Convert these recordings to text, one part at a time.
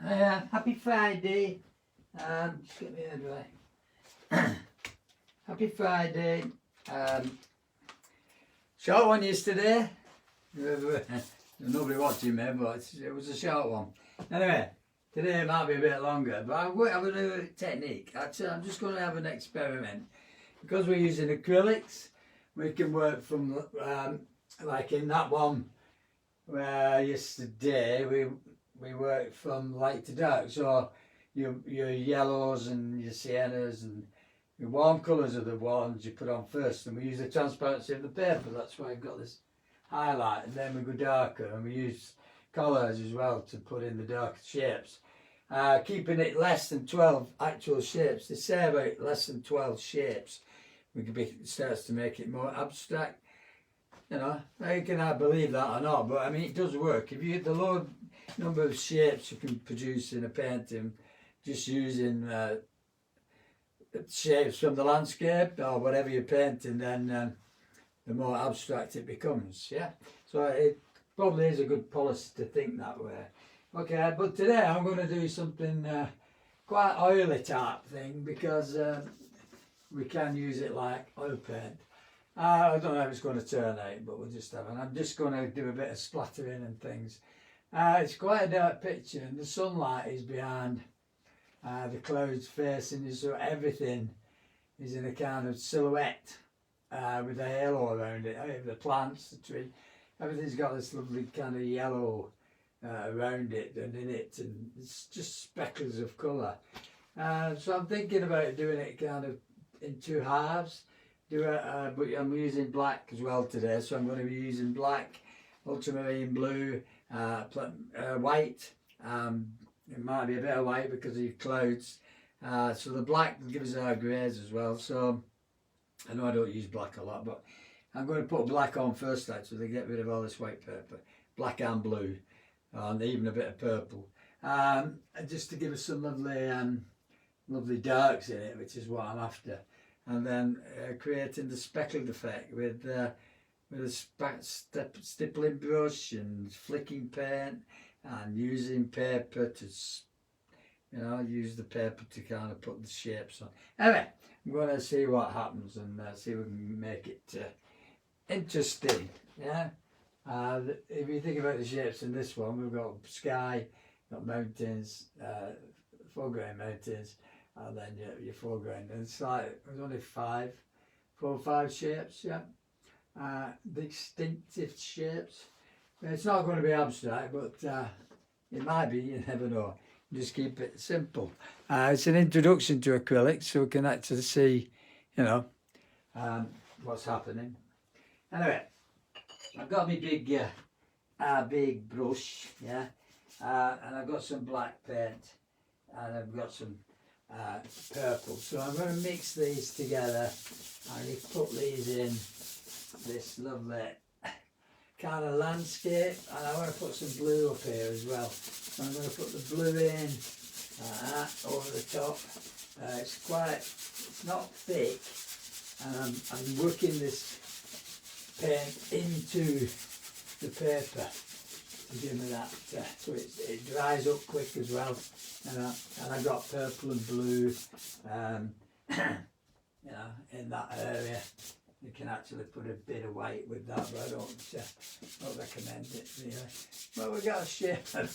Happy Friday. Just get my hair dry. Happy Friday. Short one yesterday. Nobody watching me, but it was a short one. Anyway, today it might be a bit longer, but I'm going to have a new technique. I'm just going to have an experiment. Because we're using acrylics, we can work from, like in that one where yesterday we worked from light to dark. So your yellows and your siennas and your warm colours are the ones you put on first, and we use the transparency of the paper. That's why I've got this highlight, and then we go darker, and we use colours as well to put in the darker shapes. Keeping it less than 12 actual shapes. They say about less than 12 shapes, it starts to make it more abstract. You know, I can believe that or not, but I mean, it does work. If you get the low number of shapes you can produce in a painting, just using shapes from the landscape or whatever you're painting, then the more abstract it becomes. Yeah, so it probably is a good policy to think that way. Okay, but today I'm going to do something quite oily type thing, because we can use it like oil paint. I don't know if it's going to turn out, but we'll just have it. I'm just going to do a bit of splattering and things. It's quite a dark picture, and the sunlight is behind the clouds facing you, so everything is in a kind of silhouette with a halo around it. The plants, the tree, everything's got this lovely kind of yellow around it and in it, and it's just speckles of colour. So I'm thinking about doing it kind of in two halves. But I'm using black as well today, so I'm going to be using black, ultramarine blue, white. It might be a bit of white because of your clouds. So the black will give us our greys as well. So I know I don't use black a lot, but I'm going to put black on first actually to get rid of all this white paper. Black and blue, and even a bit of purple. And just to give us some lovely darks in it, which is what I'm after. And then creating the speckled effect with a stippling brush and flicking paint, and using paper to, use the paper to kind of put the shapes on. Anyway, I'm going to see what happens and see if we can make it interesting. Yeah. If you think about the shapes in this one, we've got sky, got mountains, foreground mountains, and then your foreground, and it's like there's only 4 or 5 shapes. Yeah, distinctive shapes. It's not going to be abstract, but it might be. You never know. Just keep it simple. It's an introduction to acrylics, so we can actually see, what's happening. Anyway, I've got my big brush, yeah, and I've got some black paint, and I've got some purple. So I'm going to mix these together, and you put these in this lovely kind of landscape, and I want to put some blue up here as well. So I'm going to put the blue in over the top. It's not thick, and I'm working this paint into the paper to give me that, so it dries up quick as well. And I've got purple and blue, in that area. You can actually put a bit of white with that, but I don't recommend it really. Well, we've got a shape of,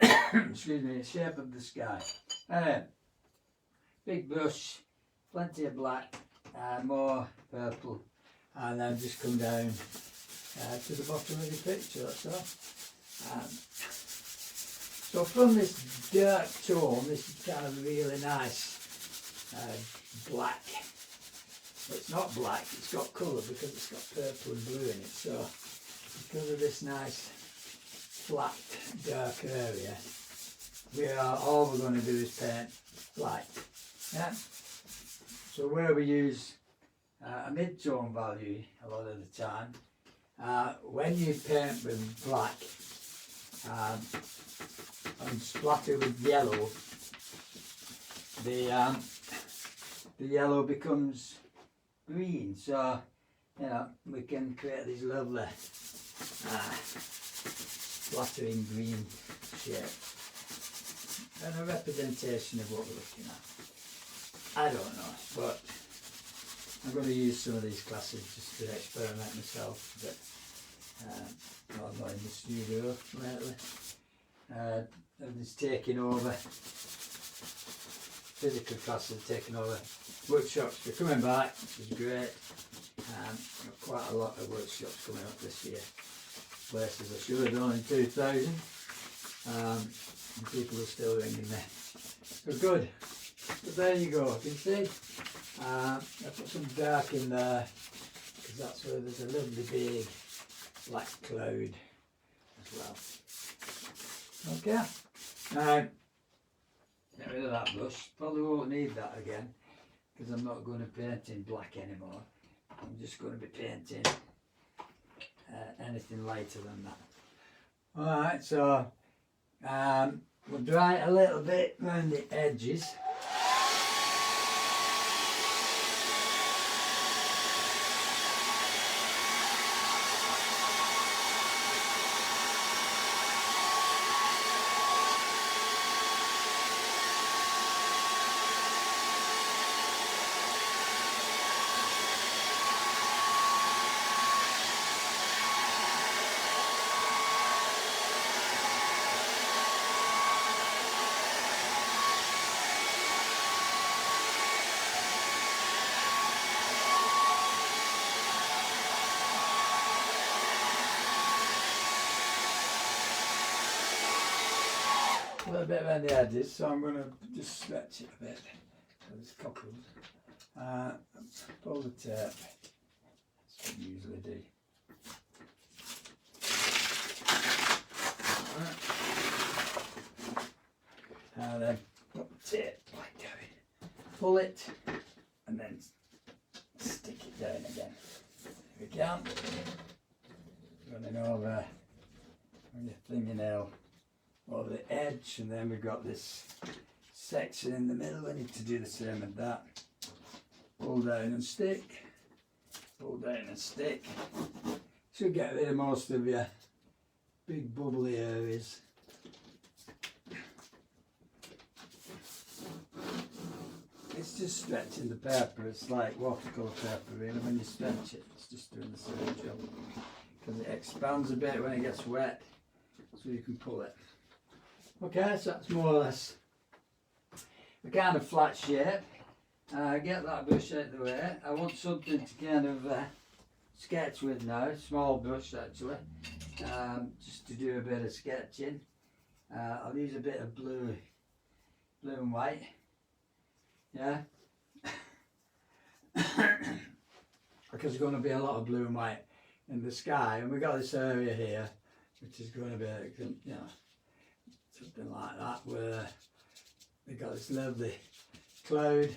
a shape of the sky. Big brush, plenty of black, more purple, and then just come down to the bottom of the picture, that's all. So from this dark tone, this is kind of really nice black. But it's not black, it's got colour because it's got purple and blue in it. So because of this nice flat dark area, all we're going to do is paint light. Yeah. So where we use a mid-tone value a lot of the time, when you paint with black and splatter with yellow, the yellow becomes green. So we can create these lovely splattering green shapes. and a representation of what we're looking at. I don't know, but I'm going to use some of these classes just to experiment myself. But I'm not in the studio lately. Everything's taking over. Physical classes are taking over. Workshops are coming back, which is great. Got quite a lot of workshops coming up this year. Places I should have done in 2000. And people are still ringing me. So good. But there you go. Can you see? I put some dark in there because that's where there's a lovely big black cloud as well. Okay. Now, get rid of that brush. Probably won't need that again because I'm not going to paint in black anymore. I'm just going to be painting anything lighter than that. Alright, so we'll dry it a little bit around the edges. A little bit around the edges, so I'm going to just stretch it a bit so it's coupled. Pull the tape, that's what you usually do. And then put the tape like that. Pull it and then stick it down again. If you can. Running over on your fingernail over the edge, and then we've got this section in the middle. I need to do the same with that. Pull down and stick. Pull down and stick. Should get rid of most of your big bubbly areas. It's just stretching the paper. It's like watercolour paper really. When you stretch it, it's just doing the same job. Because it expands a bit when it gets wet, so you can pull it. Okay, so that's more or less a kind of flat shape. Get that brush out of the way. I want something to kind of sketch with now, small brush actually, just to do a bit of sketching. I'll use a bit of blue and white, yeah, because there's going to be a lot of blue and white in the sky, and we've got this area here which is going to be, you know, something like that, where we've got this lovely cloud.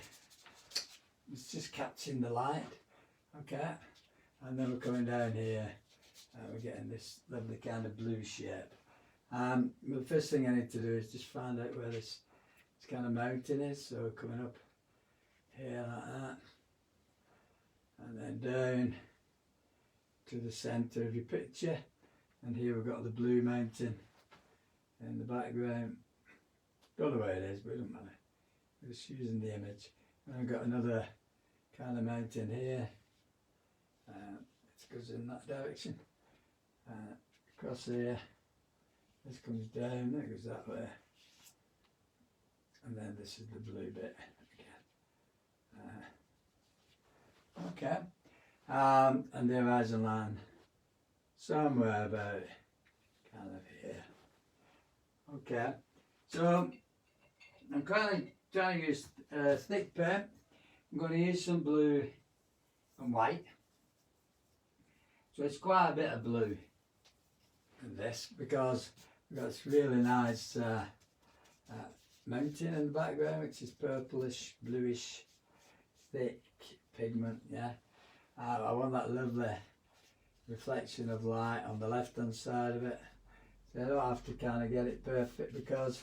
It's just catching the light, okay, and then we're coming down here and we're getting this lovely kind of blue shape. The first thing I need to do is just find out where this kind of mountain is, so we're coming up here like that, and then down to the centre of your picture, and here we've got the blue mountain in the background. Don't know where it is, but it doesn't matter. We're just using the image. And I've got another kind of mountain here. It goes in that direction. Across here. This comes down, that goes that way. And then this is the blue bit again. Okay. And the horizon line somewhere about kind of here. Okay. So I'm kind of trying to use thick paint. I'm going to use some blue and white. So it's quite a bit of blue in this because we've got this really nice mountain in the background, which is purplish, bluish, thick pigment, yeah. I want that lovely reflection of light on the left hand side of it. So I don't have to kind of get it perfect because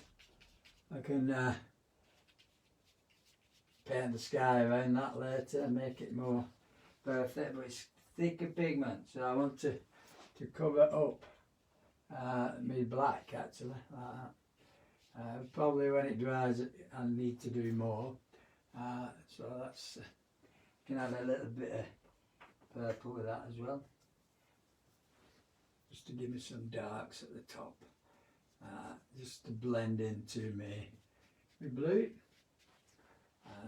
I can paint the sky around that later and make it more perfect, but it's thicker pigment, so I want to cover up me black actually, like Probably when it dries I need to do more. So that's can add a little bit of purple with that as well, just to give me some darks at the top, just to blend into me blue.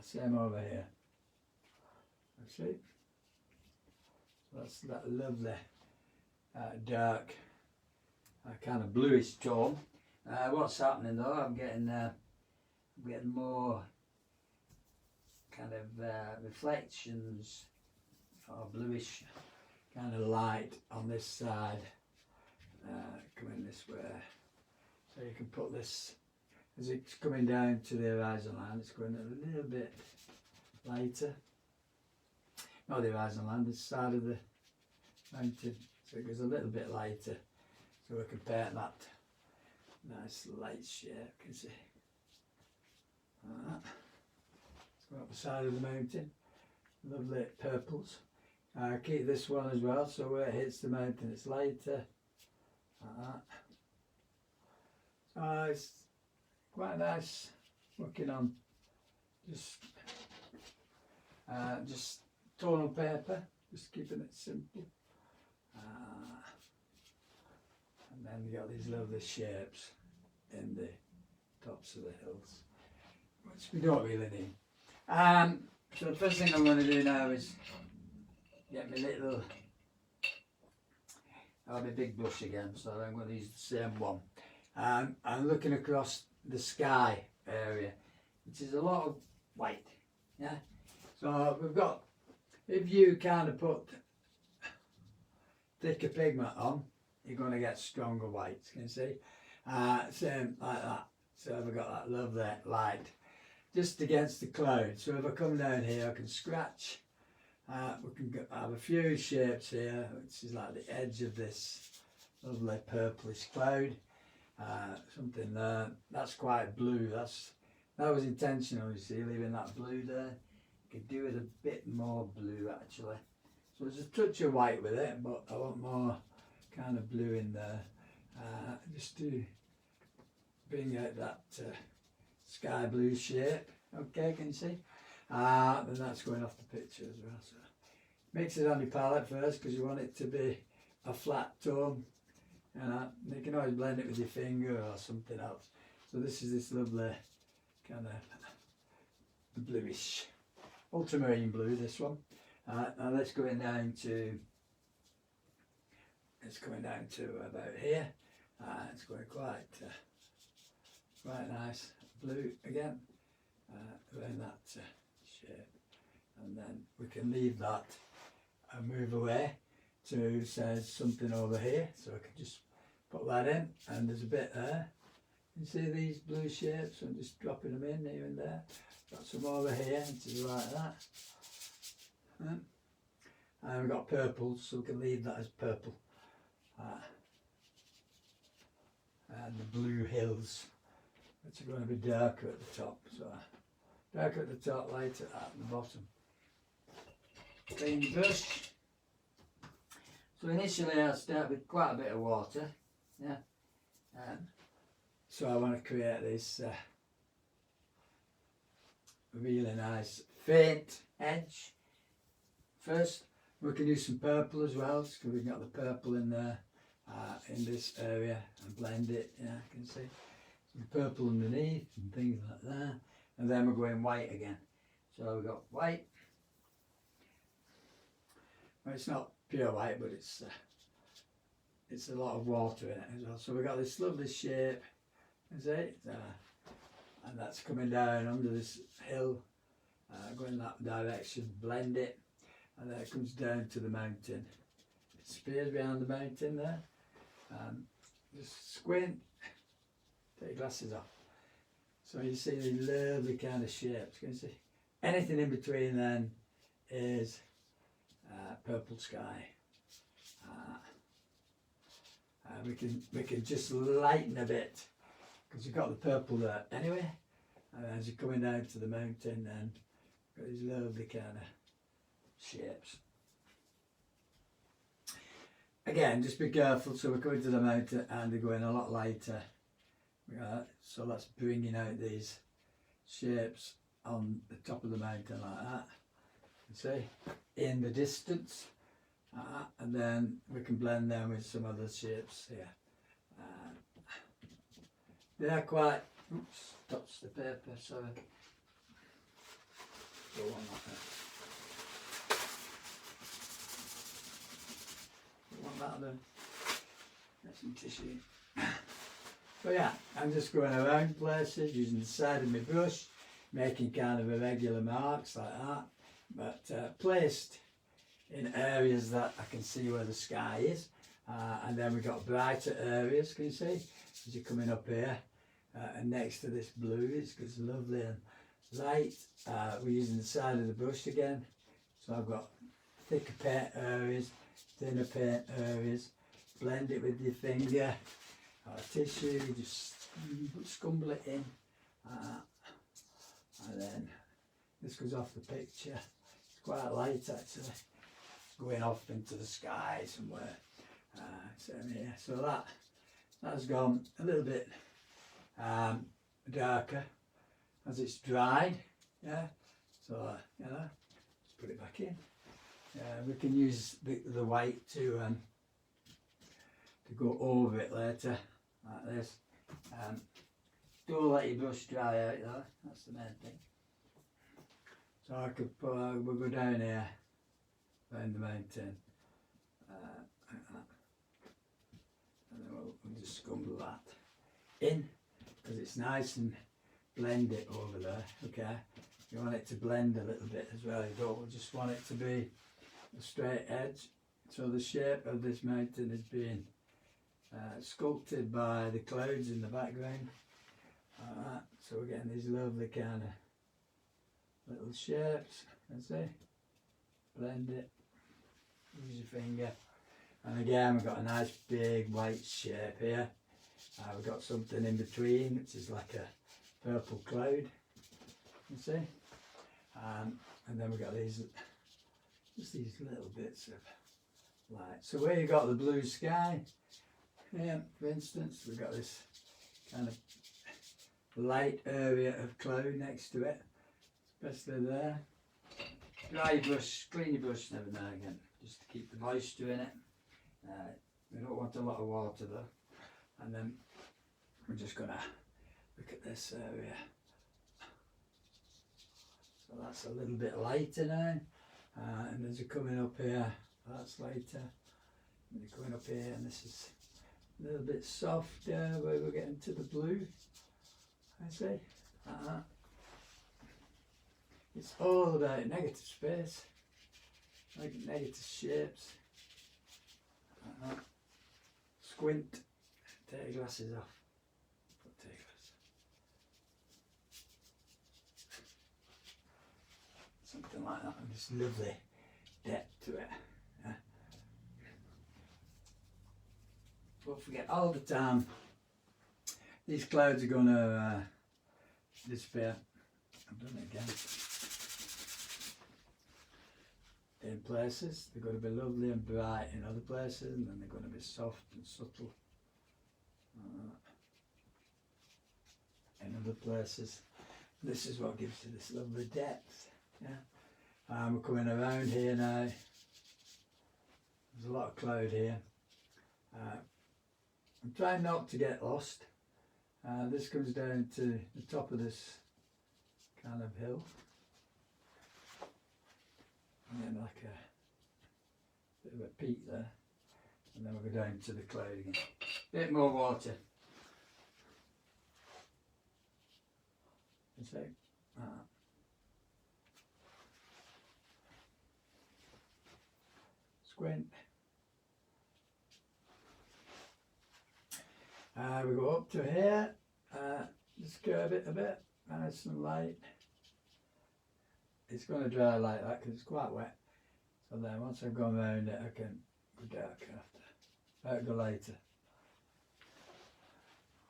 Same over here. That's it. So that's that lovely dark kind of bluish tone. What's happening though, I'm getting more kind of reflections or bluish kind of light on this side, coming this way. So you can put this, as it's coming down to the horizon line, it's going a little bit lighter. Not the horizon line, this side of the mountain. So it goes a little bit lighter. So we can paint that nice light shade, you can see. Let's go up the side of the mountain. Lovely purples. Keep this one as well, so where it hits the mountain it's lighter. So it's quite nice working on just tonal paper, just keeping it simple. And then you got these lovely shapes in the tops of the hills, which we don't really need. So the first thing I'm going to do now is get my little, I'll have a big brush again, so I'm going to use the same one. I'm looking across the sky area, which is a lot of white, yeah. So we've got, if you kind of put thicker pigment on, you're going to get stronger whites, can you see? Same like that. So we've got that lovely light just against the cloud. So if I come down here, I can scratch. We can have a few shapes here, which is like the edge of this lovely purplish cloud. Something there. That's quite blue. That was intentional, you see, leaving that blue there. You could do with a bit more blue actually. So there's a touch of white with it, but I want more kind of blue in there, just to bring out that sky blue shape. Okay, can you see? Then that's going off the picture as well. So mix it on your palette first, because you want it to be a flat tone. You can always blend it with your finger or something else. So this is this lovely kind of bluish, ultramarine blue, this one. Now let's go down to, it's coming down to about here. It's going quite nice blue again, around that shape, and then we can leave that and move away to say something over here. So I can just put that in, and there's a bit there. You see these blue shapes? I'm just dropping them in here and there. Got some over here, just like that. And we've got purples, so we can leave that as purple. And the blue hills, which are going to be darker at the top. So darker at the top, lighter at the bottom. Clean your brush. So initially I'll start with quite a bit of water, yeah. So I want to create this really nice faint edge. First, we can use some purple as well, because we've got the purple in there, in this area, and blend it. Yeah, you can see some purple underneath and things like that. And then we're going white again. So we've got white. Well, it's not pure white, but it's a lot of water in it as well. So we've got this lovely shape, is it? And that's coming down under this hill, going that direction, blend it. And then it comes down to the mountain. It spears behind the mountain there. Just squint, take your glasses off. So you see these lovely kind of shapes. Can you see? Anything in between then is purple sky. We can just lighten a bit, because you've got the purple there anyway. And as you're coming down to the mountain, then got these lovely kind of shapes. Again, just be careful. So we're coming to the mountain and they're going a lot lighter So that's bringing out these shapes on the top of the mountain like that, you see, in the distance, and then we can blend them with some other shapes here. They're quite, oops, touched the paper, sorry. Go on like that. Don't want that then. Get some tissue. But yeah, I'm just going around places using the side of my brush, making kind of irregular marks like that, but placed in areas that I can see where the sky is. And then we've got brighter areas, can you see, as you're coming up here, and next to this blue, it's lovely and light. We're using the side of the brush again, so I've got thicker paint areas, thinner paint areas. Blend it with your finger or tissue, you just scumble it in, and then this goes off the picture. It's quite light actually, it's going off into the sky somewhere. So that's gone a little bit darker as it's dried, yeah. So you know, let's put it back in. We can use the white to go over it later, like this. Don't let your brush dry out though, that's the main thing. So I could put, we'll go down here, around the mountain, like that. And then we'll just scumble that in, because it's nice, and blend it over there, okay? You want it to blend a little bit as well, you don't just want it to be a straight edge. So the shape of this mountain is being sculpted by the clouds in the background. So we're getting these lovely kind of little shapes, you see? Blend it, use your finger. And again, we've got a nice big white shape here. We've got something in between, which is like a purple cloud, you see? And then we've got these, just these little bits of light. So where you've got the blue sky, yeah, for instance, we've got this kind of light area of cloud next to it, especially there. Dry your brush, clean your brush every now and again, just to keep the moisture in it. We don't want a lot of water though. And then we're just going to look at this area. So that's a little bit lighter now. And as you're coming up here, that's lighter. And you're coming up here, and this is a little bit softer where we're getting to the blue, I see. It's all about negative space, like negative shapes. Squint, take your glasses off. Take your glasses. Something like that, and this lovely depth to it. Yeah. Don't forget all the time, these clouds are going to disappear. I've done it again. In places, they're going to be lovely and bright in other places, and then they're going to be soft and subtle in other places. This is what gives you this lovely depth. Yeah. We're coming around here now. There's a lot of cloud here. I'm trying not to get lost. This comes down to the top of this kind of hill. And then like a bit of a peak there, and then we'll go down to the cloud again. Bit more water. You see? Squint. We go up to here, just curve it a bit, nice and light. It's going to dry like that because it's quite wet. So then once I've gone around it, I can go darker after. Go lighter.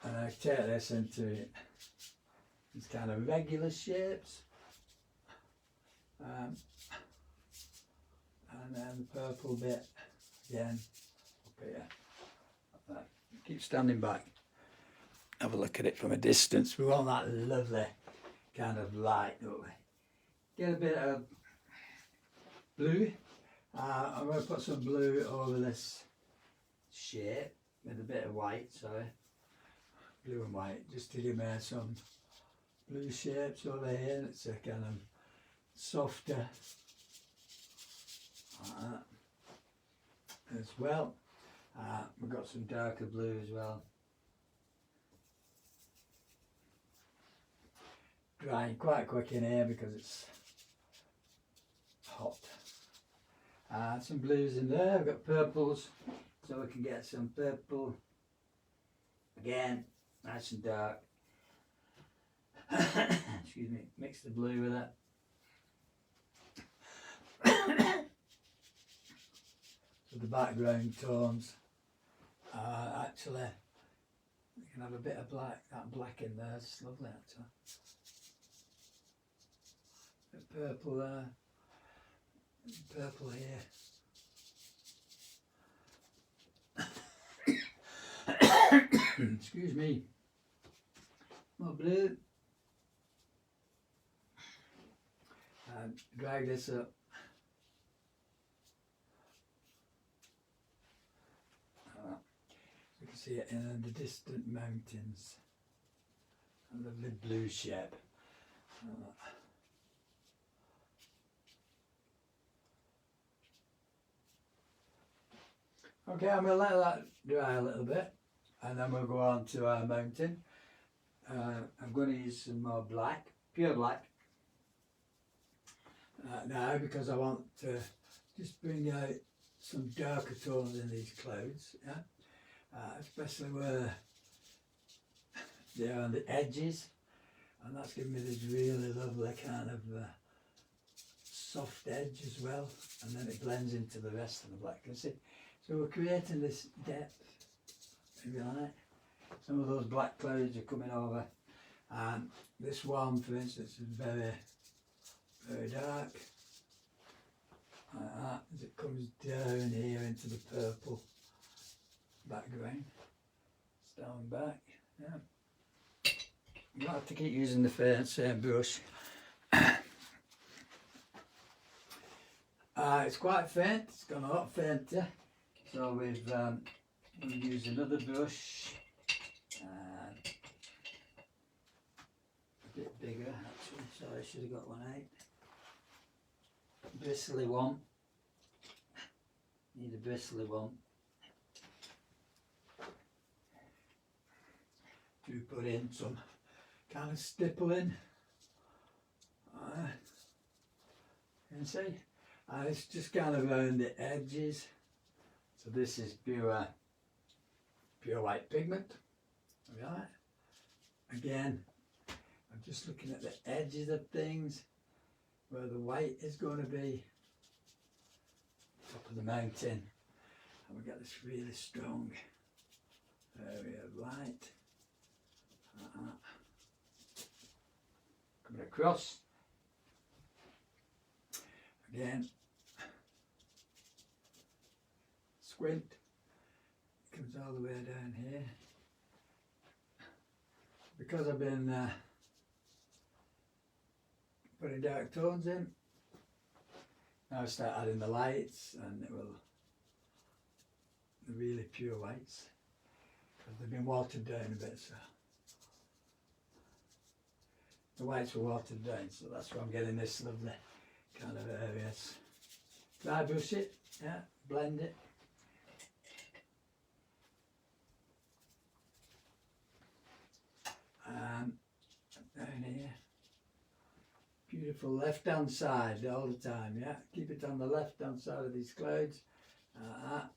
And I take this into these kind of regular shapes. And then the purple bit again up here. Like that. Keep standing back. have a look at it from a distance. We want that lovely kind of light, don't we? Get a bit of blue. I'm going to put some blue over this shape with a bit of white, sorry. Blue and white, just to give me some blue shapes over here. It's a kind of softer as well. We've got some darker blue as well. Drying quite quick in here because it's hot. Some blues in there. We've got purples, so we can get some purple. Again, nice and dark. Excuse me. Mix the blue with it. So the background tones are actually, you can have a bit of black. That black in there is lovely actually. A bit purple there. Purple here. Excuse me. More blue. And drag this up. You can see it in the distant mountains. A lovely blue shape. Okay, I'm going to let that dry a little bit and then we'll go on to our mountain. I'm going to use some more black, pure black, now because I want to just bring out some darker tones in these clouds, yeah? Especially where they're on the edges, and that's giving me this really lovely kind of soft edge as well, and then it blends into the rest of the black. You see? So we're creating this depth, if you like. Some of those black clouds are coming over, and this one, for instance, is very, very dark, like that, as it comes down here into the purple background. It's down back, yeah. You have to keep using the same brush. It's quite faint, it's gone a lot fainter. So we've used another brush, a bit bigger actually, so I should have got one out. Bristly one, need a bristly one to put in some kind of stippling. You can see, and it's just kind of around the edges. So this is pure white pigment, right? Again, I'm just looking at the edges of things, where the white is going to be, top of the mountain, and we get this really strong area of light. Coming across, again. Squint, it comes all the way down here. Because I've been putting dark tones in, now I start adding the lights, and it will, the really pure whites, because they've been watered down a bit, so the whites were watered down, so that's why I'm getting this lovely kind of areas. Dry brush it, yeah, blend it. Down here, beautiful left hand side all the time, yeah, keep it on the left hand side of these clouds, and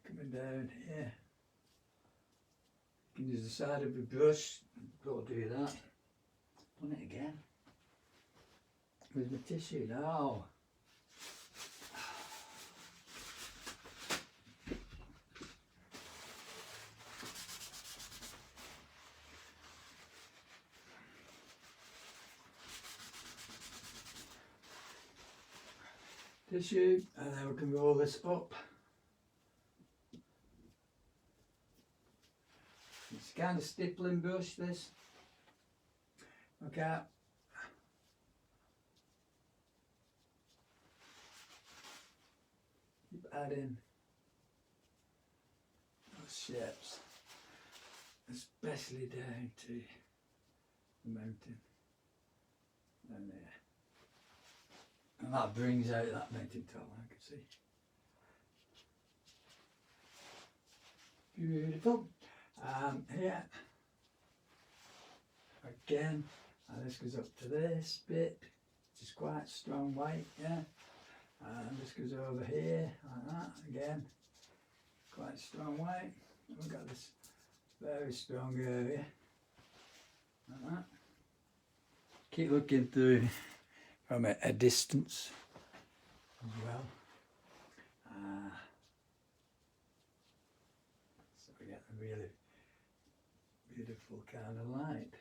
coming down here, you can use the side of the brush, got to do that, done it again, with my tissue now. Tissue, and then we can roll this up. kind of stippling brush, this. Okay. Keep adding those shapes, especially down to the mountain down there. And that brings out that mountain top, I can see. Beautiful. Here, again, and this goes up to this bit, which is quite strong white, yeah. And this goes over here, like that, again, quite strong white. We've got this very strong area, like that. Keep looking through from a distance as well. So we get a really beautiful kind of light.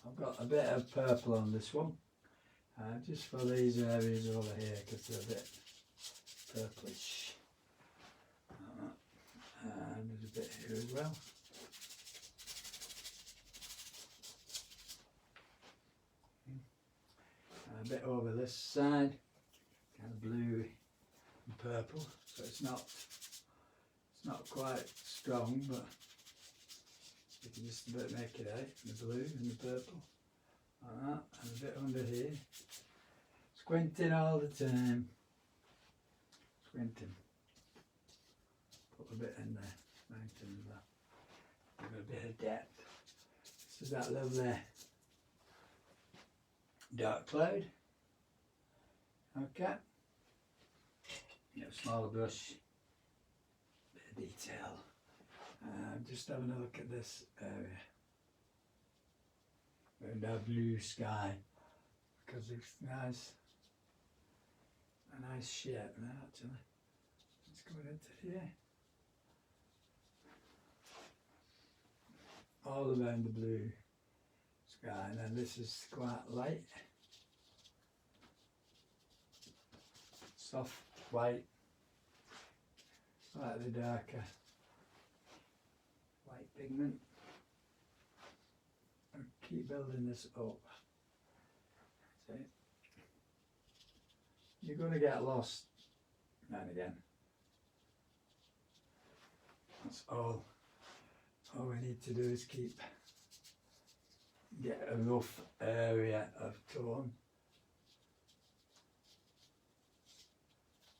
I've got a bit of purple on this one, just for these areas over here because they're a bit purplish. And there's a bit here as well. And a bit over this side, kind of blue and purple. So it's not quite strong, but you can just about make it out. The blue and the purple, like that, and a bit under here. Squinting all the time. Squinting. Put a bit in there, mountain and that. Give it a bit of depth. This is that lovely dark cloud. Okay. Get a smaller brush. Bit of detail. Just having a look at this area. And our blue sky, because it's nice. A nice shape there actually. It's coming into here. All around the blue sky, and then this is quite light, soft white, slightly darker white pigment. And keep building this up. See, you're going to get lost now and again. That's all. All we need to do is get a rough area of tone,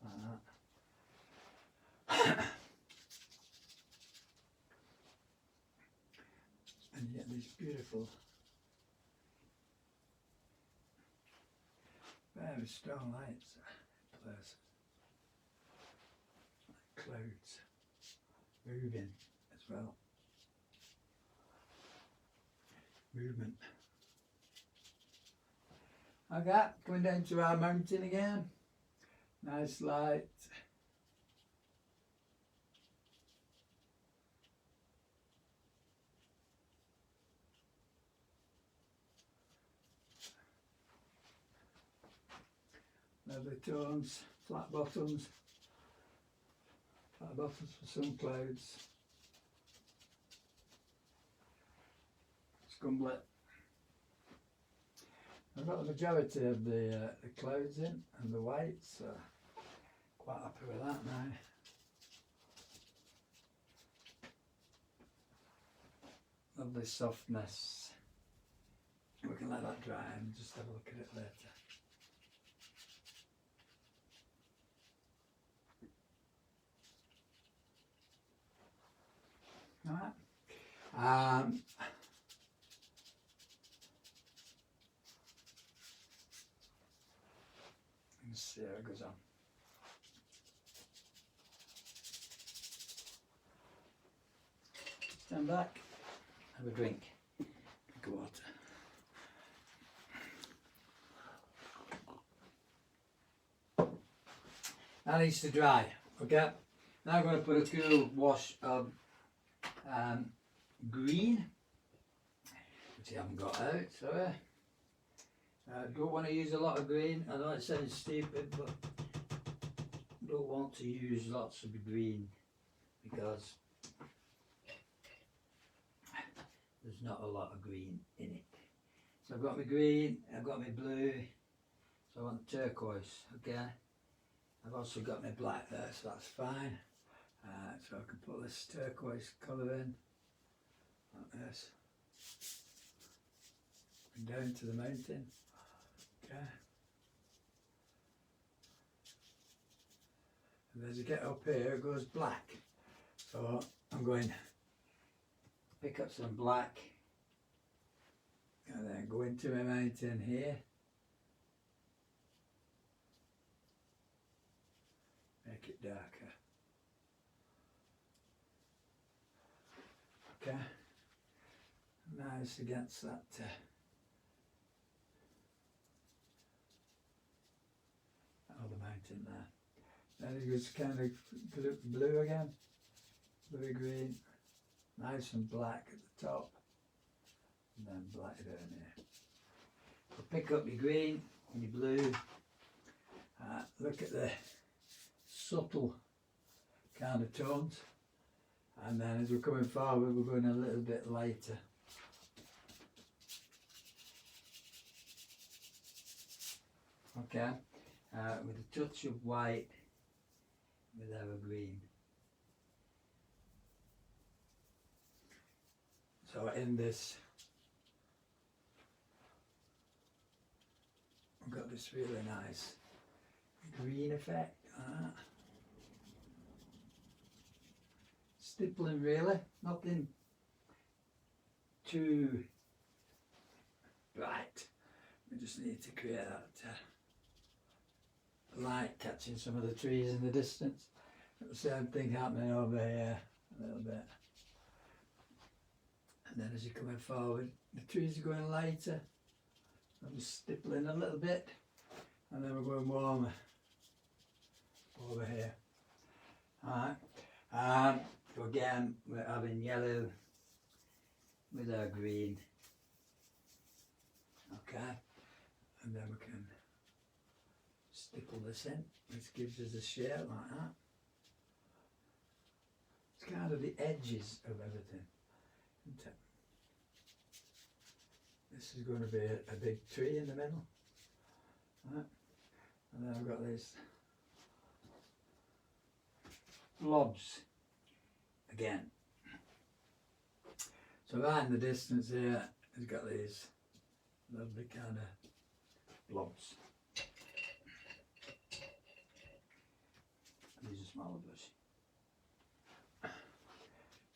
like that. And you get these beautiful, very strong lights in places, like clouds moving as well. Movement. Okay, coming down to our mountain again. Nice light. Lovely tones, flat bottoms. Flat bottoms for some clouds. Scumblet. I've got the majority of the clouds in and the whites, so quite happy with that now. Lovely softness. We can let that dry and just have a look at it later. Alright. Let's see how it goes on. Stand back, have a drink of water. That needs to dry, okay? Now I'm going to put a cool wash of green, which I haven't got out, sorry. Don't want to use a lot of green. I know it sounds stupid, but don't want to use lots of green because there's not a lot of green in it. So I've got my green, I've got my blue, so I want turquoise, okay? I've also got my black there, so that's fine. So I can put this turquoise colour in, like this. And down to the mountain, okay? And as you get up here, it goes black. So I'm going to pick up some black and then go into my mountain here. Make it darker. Okay. Nice against that other mountain there. Then it goes kind of blue again. Blue green. Nice and black at the top. And then black down here. So pick up your green and your blue. Look at the subtle kind of tones. And then as we're coming forward, we're going a little bit lighter. Okay, with a touch of white with our green. So in this, we've got this really nice green effect. Stippling really, nothing too bright. We just need to create that light catching some of the trees in the distance. The same thing happening over here a little bit. And then as you're coming forward, the trees are going lighter. I'm just stippling a little bit, and then we're going warmer over here. Alright. So again, we're having yellow with our green. Okay. And then we can stipple this in, which gives us a shape like that. It's kind of the edges of everything, isn't it? This is going to be a big tree in the middle. Right. And then I've got these blobs again. So right in the distance here, it's got these lovely kind of blobs. Use a smaller brush.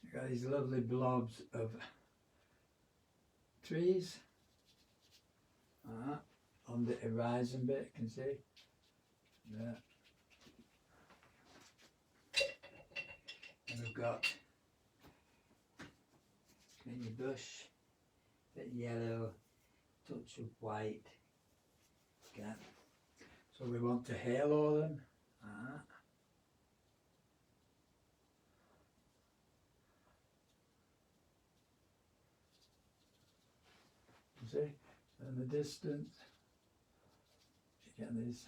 You've got these lovely blobs of trees on the horizon bit, you can see there. And we've got mini bush, bit yellow, touch of white. Okay. So we want to halo them. You see, in the distance, you get these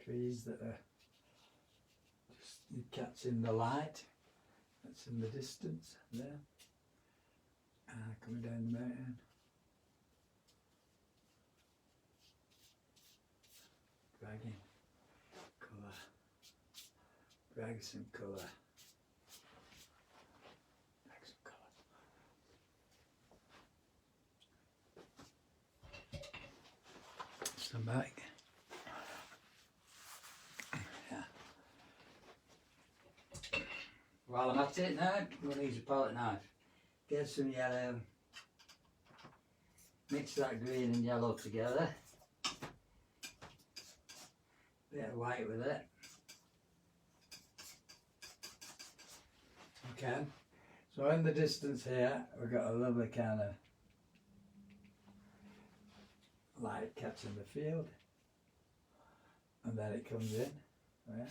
trees that are just catching the light that's in the distance there, coming down the mountain. Dragging colour, drag some colour. Stand back. Yeah. While I'm at it now, I'm going to use a palette knife. Get some yellow, mix that green and yellow together. Bit of white with it. Okay. So in the distance here, we've got a lovely kind of light catching the field, and then it comes in, yeah,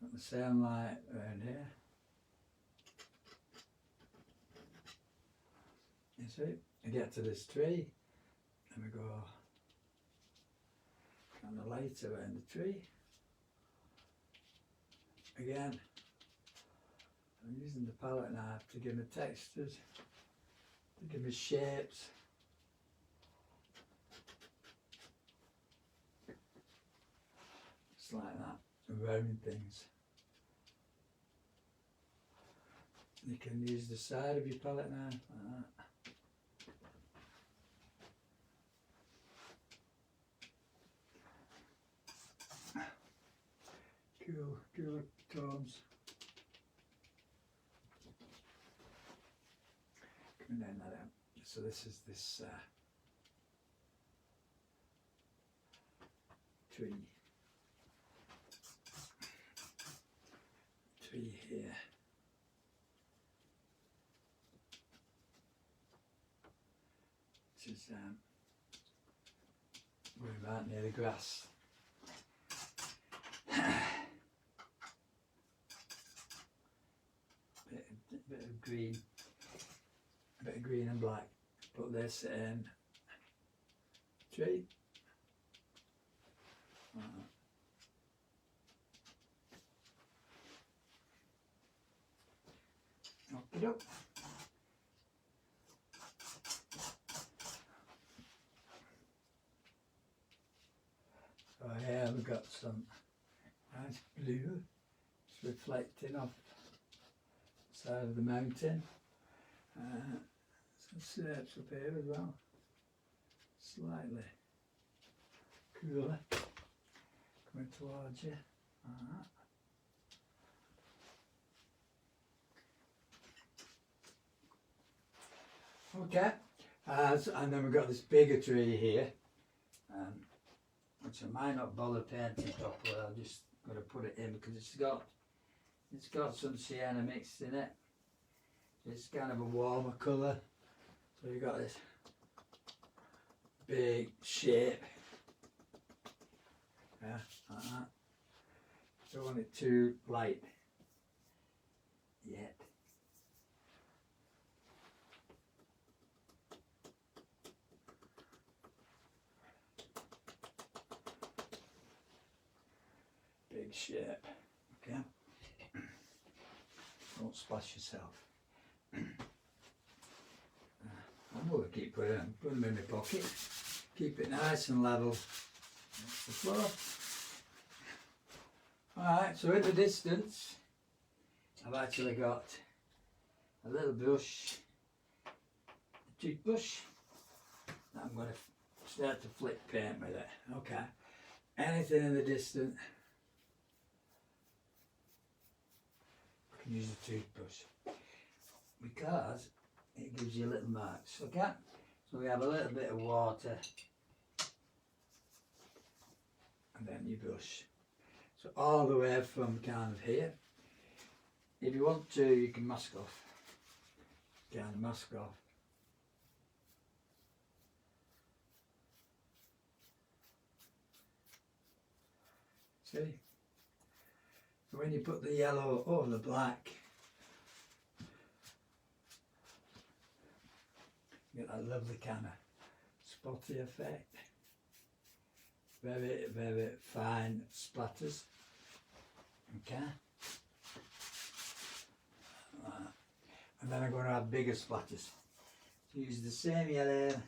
Got the same light around here, see, I get to this tree and we go kind of light around the tree. Again, I'm using the palette knife to give me textures, to give me shapes. Just like that, and round things. You can use the side of your palette knife like that. Cool tones. Coming down that out. So this is this tree here. Which is going right near the grass. bit of green, a bit of green and black. Put this in tree. Knock it up. So here we've got some nice blue. It's reflecting off the side of the mountain. Some shapes up here as well. Slightly cooler. Coming towards you. Okay, and then we've got this bigger tree here, which I might not bother painting properly. I'm just going to put it in because it's got some sienna mixed in it. It's kind of a warmer colour, so you've got this big shape. Yeah, like that. Don't want it too light yet. Big shape, okay? Don't splash yourself. I know I keep putting them in my pocket. Keep it nice and level off the floor. Alright, so in the distance, I've actually got a little brush, a toothbrush, that I'm going to start to flick paint with it. Okay, anything in the distance, I can use a toothbrush because it gives you little marks. Okay, so we have a little bit of water and then you brush. So all the way from kind of here. If you want to, you can mask off. Kind of mask off. See? So when you put the yellow over the black, you get that lovely kind of spotty effect. Very, very fine splatters. Okay. And then I'm going to have bigger splatters. So use the same yellow,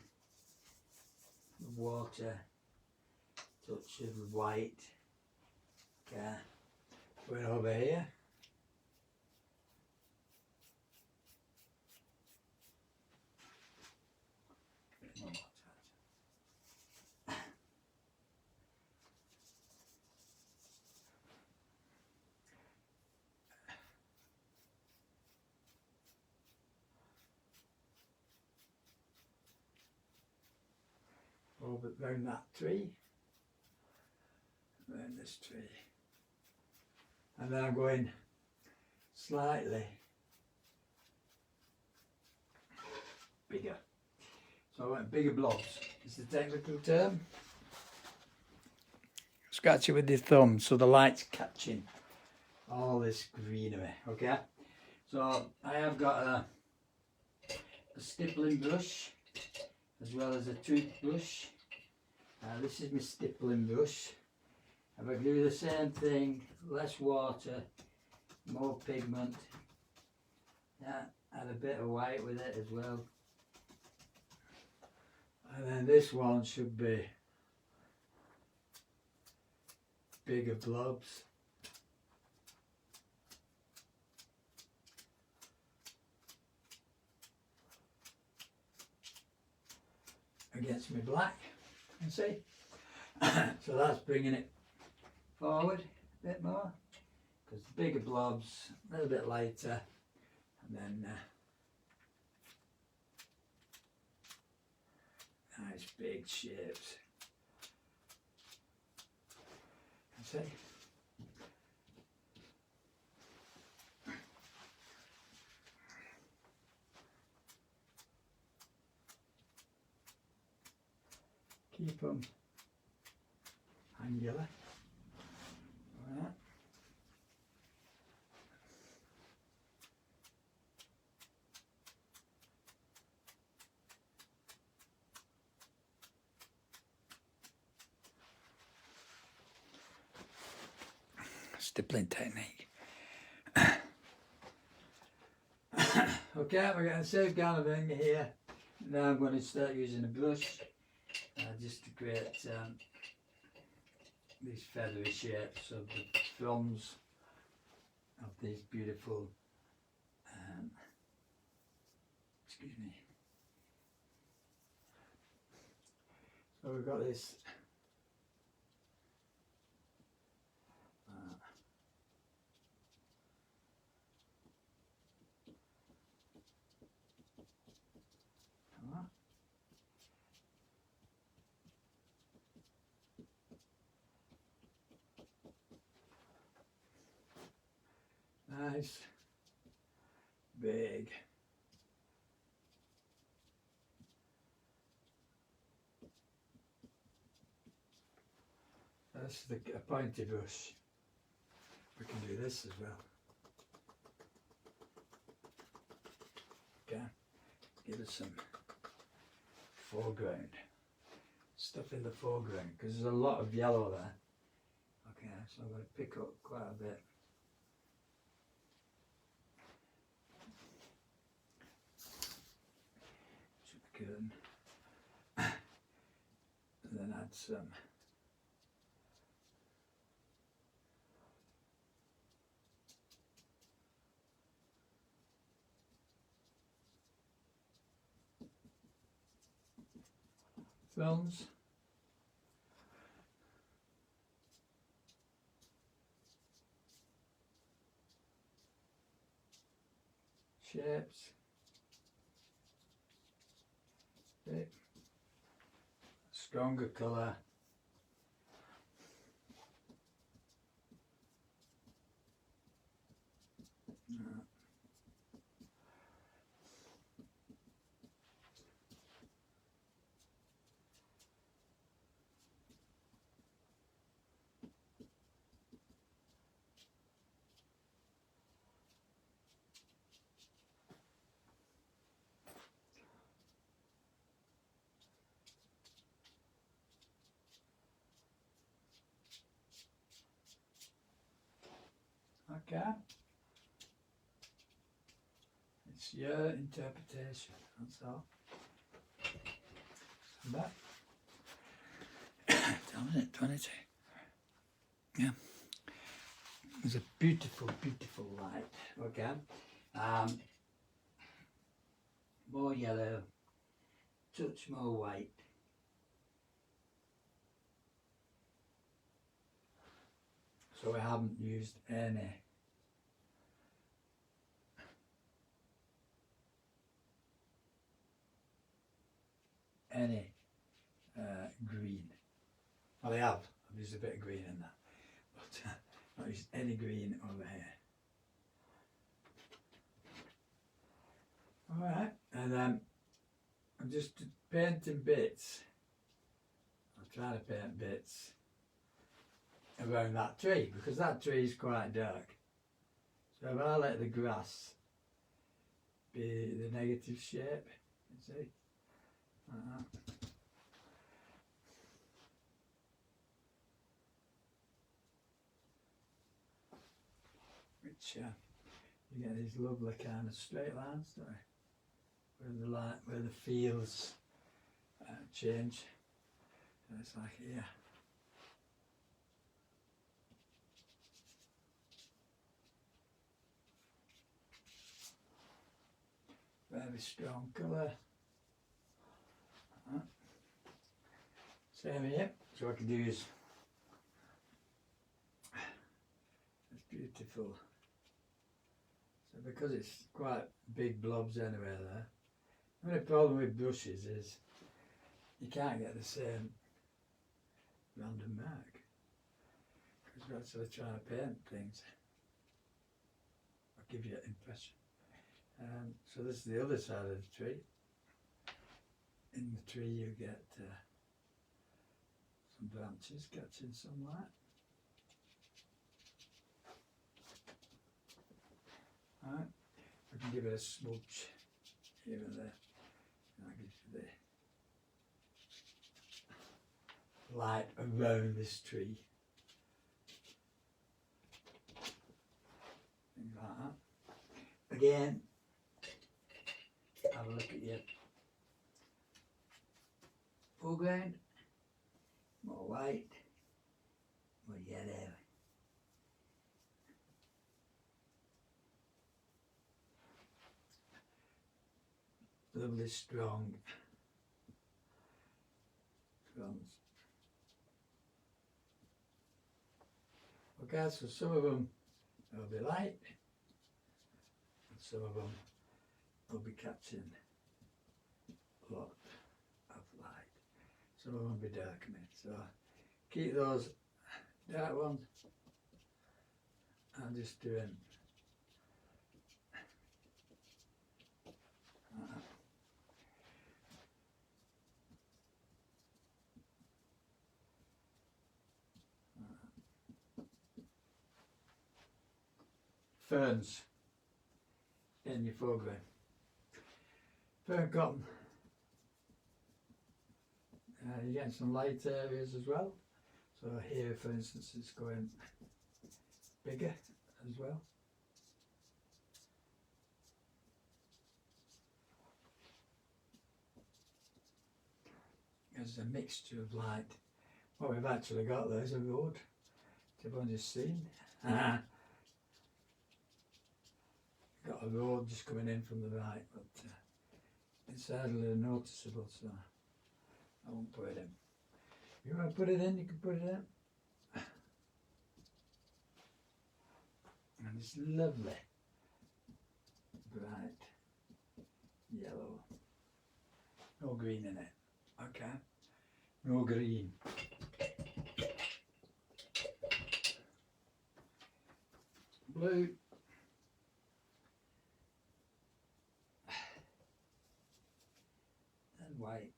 water, touch of white. Okay. Going over here. Over round that tree, round this tree, and then I'm going slightly bigger. So I want bigger blobs. Is the technical term. Scratch it with your thumb so the light's catching all this greenery. Okay, so I have got a stippling brush as well as a toothbrush. This is my stippling brush. If I do the same thing, less water, more pigment, add a bit of white with it as well. And then this one should be bigger blobs. Against my black, you see. So that's bringing it forward a bit more, because the bigger blobs, a little bit lighter, and then nice big shapes. You see. Keep them angular. Right. Stippling technique. Okay, we're getting a safe gathering here. Now I'm going to start using a brush. Just to create these feathery shapes of the fronds of these beautiful, excuse me. So we've got this nice, big, that's a pointy brush. We can do this as well. Okay, give it some foreground, stuff in the foreground, because there's a lot of yellow there. Okay, so I'm going to pick up quite a bit. Good. And then add some films. Shapes. Okay. Stronger colour. Okay. It's your interpretation, that's all. And that. Tell me, 22. Yeah. It's a beautiful, beautiful light. Okay. More yellow, touch more white. So we haven't used any green. Well, I have. I've used a bit of green in that, but not used any green over here. All right, and then I'm just painting bits. I'm trying to paint bits around that tree, because that tree is quite dark. So if I let the grass be the negative shape, You see? Like that. Which you get these lovely kind of straight lines, don't you? Where the fields change. And it's like here. Very strong colour. Same here. So what I can do is, it's beautiful. So because it's quite big blobs anyway there. The only problem with brushes is you can't get the same random mark. Because you're actually trying to paint things. I'll give you an impression. So this is the other side of the tree. In the tree you get some branches catching some light. Alright, I can give it a smudge here and there. And that gives you the light around this tree. Things like that. Again, have a look at your foreground, more white, more yellow. Lovely strong fronds. Okay, so some of them will be light, and some of them will be catching a lot of light. Some of them will be darkening. So keep those dark ones. I'm just doing ferns in your foreground. Fern cotton. You're getting some light areas as well. So here, for instance, it's going bigger as well. There's a mixture of light. What we've actually got there is a road. Everyone just seen. Got a road just coming in from the right, but it's hardly noticeable, so I won't put it in. If you want to put it in, you can put it in. And it's lovely, bright yellow. No green in it, okay? No green. Blue. And white.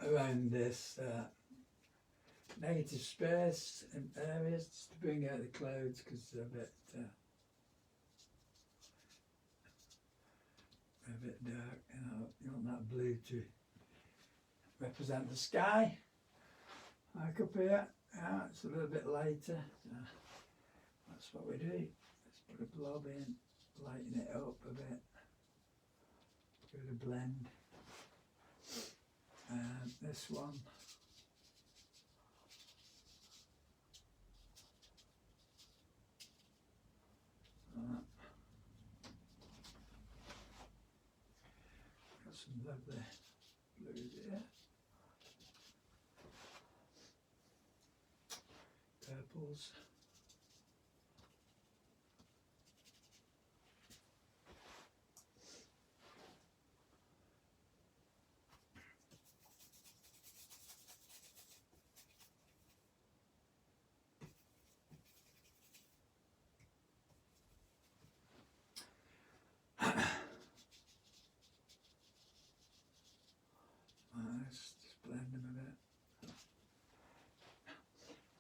Around this negative space in areas just to bring out the clouds because they're a bit dark. You want that blue to represent the sky. Like up here, it's a little bit lighter. That's what we do. Let's put a blob in, lighten it up a bit. Give it a blend. And this one. Got some lovely blues here. Purples. Just blend them a bit.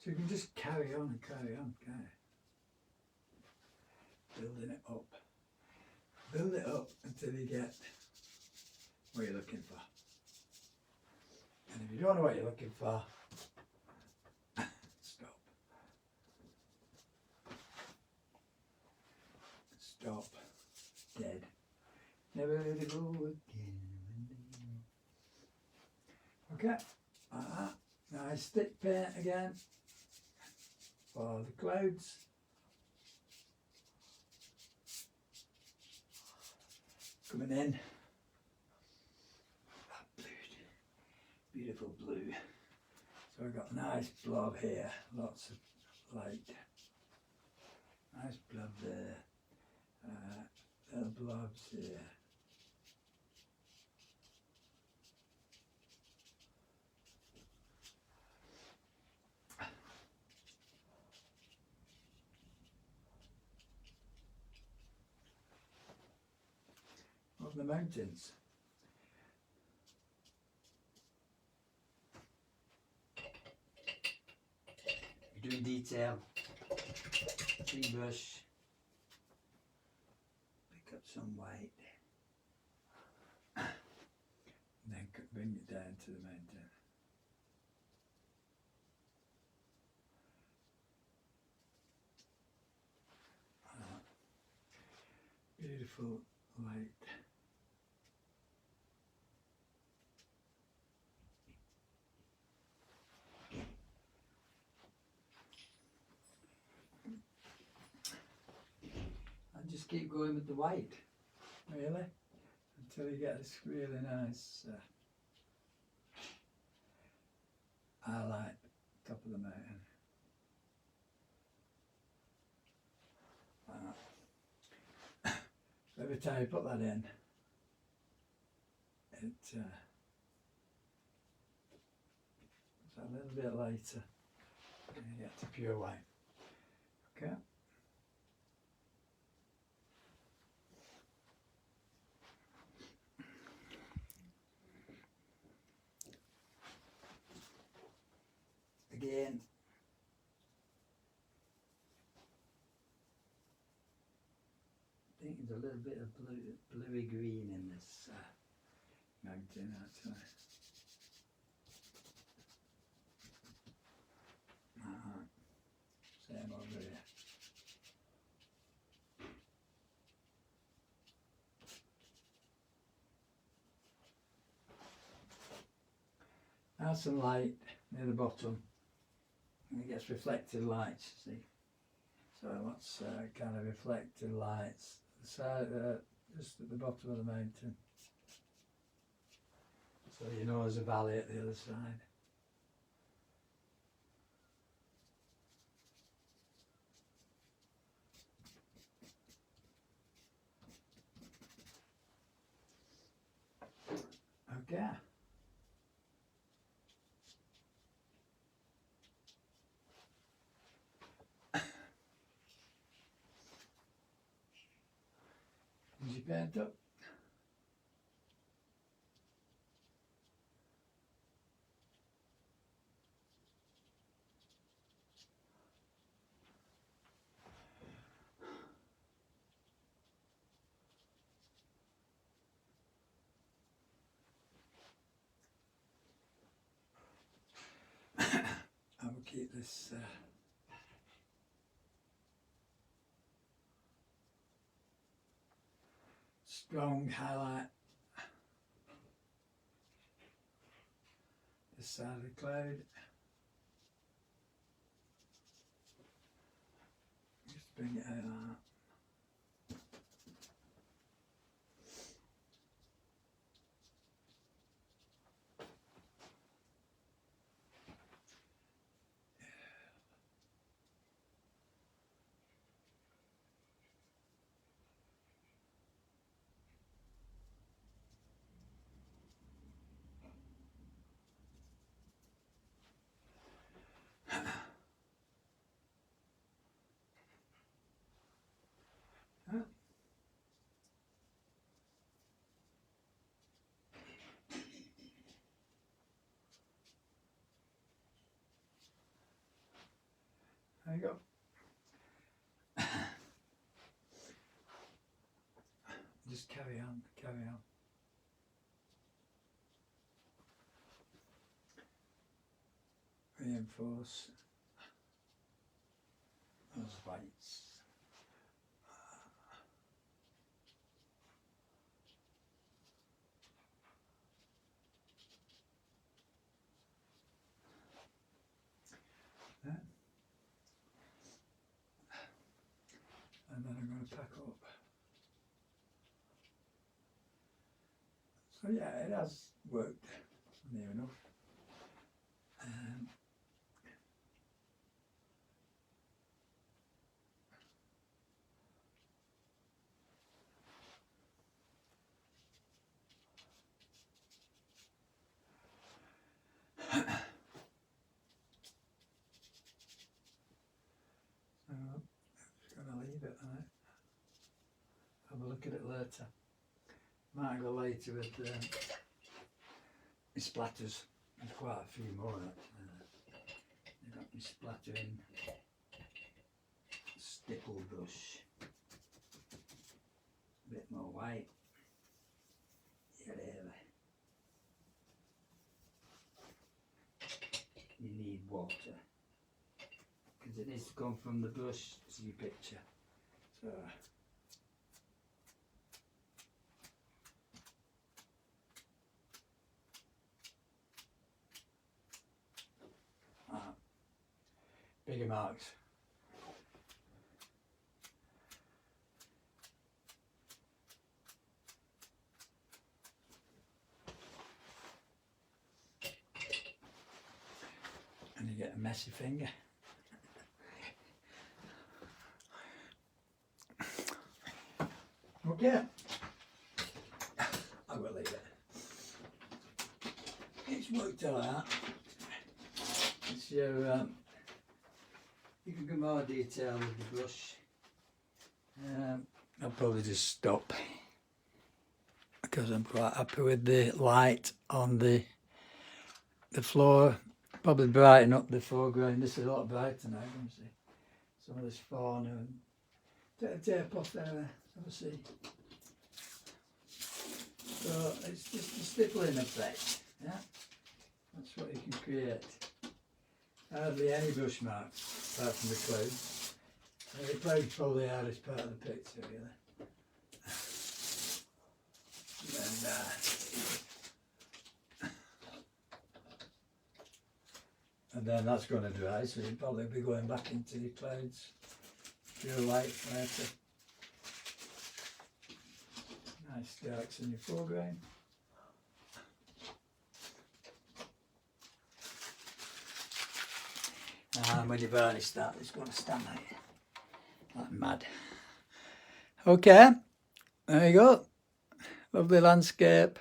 So you can just carry on and carry on, can't you? Building it up. Build it up until you get what you're looking for. And if you don't know what you're looking for, stop. Stop. Dead. Never to go again. Okay. Nice stick paint again for the clouds. Coming in. That blue. Beautiful blue. So I've got a nice blob here. Lots of light. Nice blob there. Little blobs here. Of the mountains. You're doing detail. Clean brush. Pick up some white. And then bring it down to the mountain. Beautiful light. And just keep going with the white, really, until you get this really nice highlight top of the mountain. Every time you put that in, it's a little bit lighter and you get to pure white. Okay. Again, I think there's a little bit of bluey green in this mountain actually. Same over here. Now some light near the bottom, and it gets reflected lights, you see. So lots kind of reflected lights. So just at the bottom of the mountain. So you know there's a valley at the other side. Okay. Is your paint up? I will keep this strong highlight this side of the cloud. Just bring it out like that. you go. Just carry on, carry on. Reinforce those whites. Yeah. And then I'm going to pack up. So yeah, it has worked near enough. So I'm just going to leave it on it. Have a look at it later. Might go later with the splatters. There's quite a few more actually. I've got my splattering stipple brush. A bit more white. Yeah, really. You need water because it needs to come from the brush to your picture. So bigger marks. And you get a messy finger. Okay, I will leave it. It's worked all out. It's your, you can get more detail with the brush. I'll probably just stop because I'm quite happy with the light on the floor. Probably brighten up the foreground. This is a lot brighter now, you can see. Some of this fauna and take a tape off there, have a see. So it's just a stippling effect, yeah? That's what you can create. Hardly any brush marks apart from the clouds. The clouds probably the hardest part of the picture, really. And then that's going to dry, so you'll probably be going back into the clouds. Pure light later. Nice darks in your foreground. And when you varnish that, it's going to stand like mad. Okay, there you go. Lovely landscape,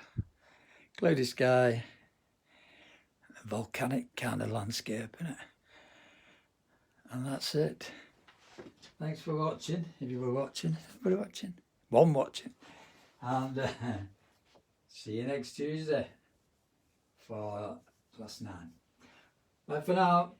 cloudy sky, a volcanic kind of landscape, isn't it? And that's it. Thanks for watching, if you were watching, everybody watching, one watching. And see you next Tuesday for +9. Bye for now.